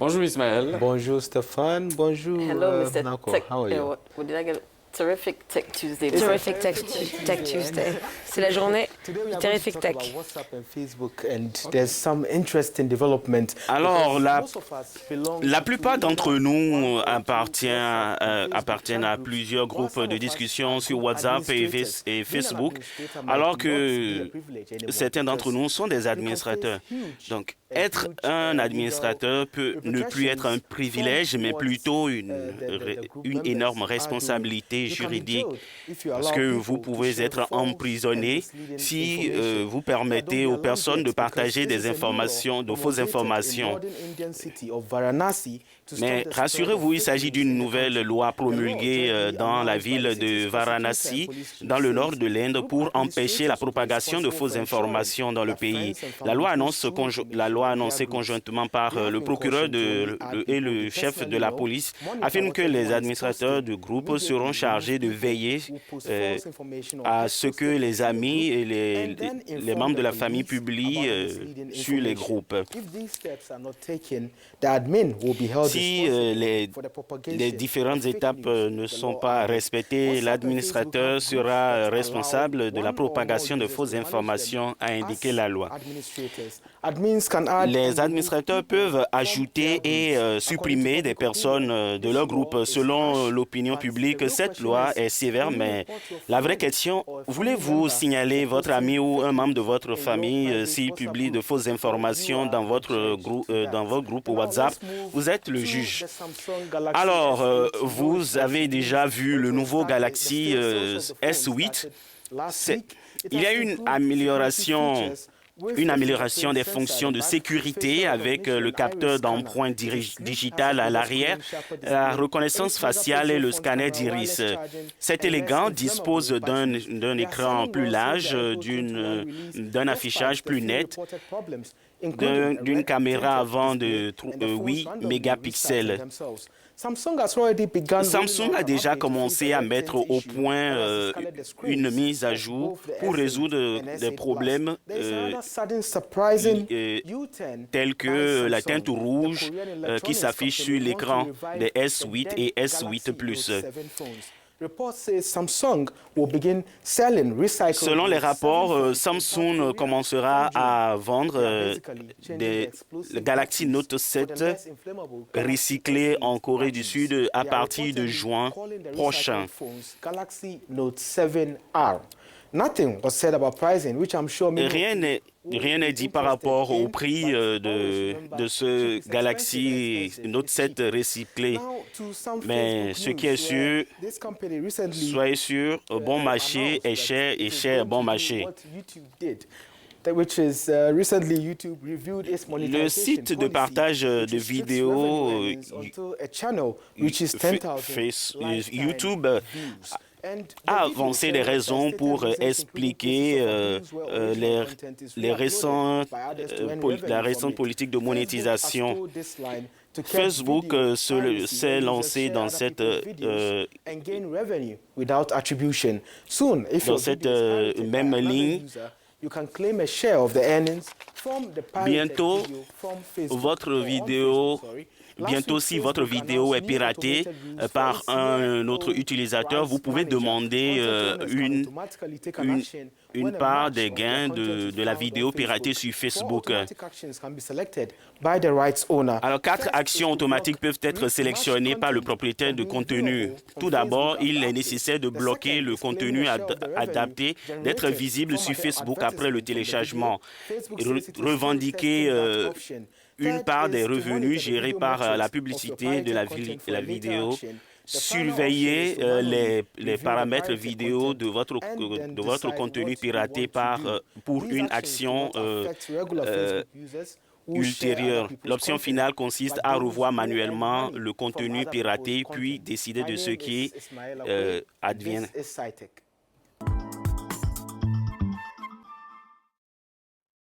Bonjour Ismaël. Bonjour Stéphane, bonjour Hello, Mr. Nako, Tech. how are you? What did I get? Terrific Tech Tuesday. Terrific Tech Tuesday. C'est la journée du Terrific Tech. WhatsApp and Facebook, and there's some interesting development. Alors, la plupart d'entre nous appartiennent à plusieurs groupes de discussion sur WhatsApp et Facebook, alors que certains d'entre nous sont des administrateurs. Donc, être un administrateur peut ne plus être un privilège, mais plutôt une énorme responsabilité juridique, parce que vous pouvez être emprisonné si vous permettez aux personnes de partager des informations, de fausses informations. Mais rassurez-vous, il s'agit d'une nouvelle loi promulguée dans la ville de Varanasi, dans le nord de l'Inde, pour empêcher la propagation de fausses informations dans le pays. La loi annoncée conjointement par le procureur et le chef de la police affirme que les administrateurs de groupe seront chargés de veiller à ce que les amis et les membres de la famille publient sur les groupes. Si les différentes étapes ne sont pas respectées, l'administrateur sera responsable de la propagation de fausses informations, a indiqué la loi. Les administrateurs peuvent ajouter et supprimer des personnes de leur groupe. Selon l'opinion publique, cette loi est sévère, mais la vraie question, voulez-vous signaler votre ami ou un membre de votre famille s'il publie de fausses informations dans votre groupe WhatsApp? Vous êtes le juge. Alors, vous avez déjà vu le nouveau Galaxy S8. Il y a une amélioration des fonctions de sécurité avec le capteur d'empreinte digitale à l'arrière, la reconnaissance faciale et le scanner d'iris. Cet élégant dispose d'un écran plus large, d'un affichage plus net, d'une caméra avant de 8 mégapixels. Samsung a déjà commencé à mettre au point une mise à jour pour résoudre des problèmes tels que la teinte rouge qui s'affiche sur l'écran des S8 et S8 Plus. Selon les rapports, Samsung commencera à vendre des Galaxy Note 7 recyclés en Corée du Sud à partir de juin prochain. Rien n'est dit par rapport au prix de ce Galaxy Note 7 recyclé. Mais ce qui est sûr, soyez sûr, bon marché est cher et cher bon marché. Le site de partage de vidéos YouTube a avancé des raisons pour expliquer la récente politique de monétisation. Facebook s'est lancé dans cette même ligne. Bientôt, si votre vidéo est piratée par un autre utilisateur, vous pouvez demander une part des gains de la vidéo piratée sur Facebook. Alors, 4 actions automatiques peuvent être sélectionnées par le propriétaire de contenu. Tout d'abord, il est nécessaire de bloquer le contenu adapté d'être visible sur Facebook après le téléchargement. Revendiquer une part des revenus gérés par la publicité de la vidéo, surveiller les paramètres vidéo de votre contenu piraté pour une action ultérieure. L'option finale consiste à revoir manuellement le contenu piraté puis décider de ce qui advient.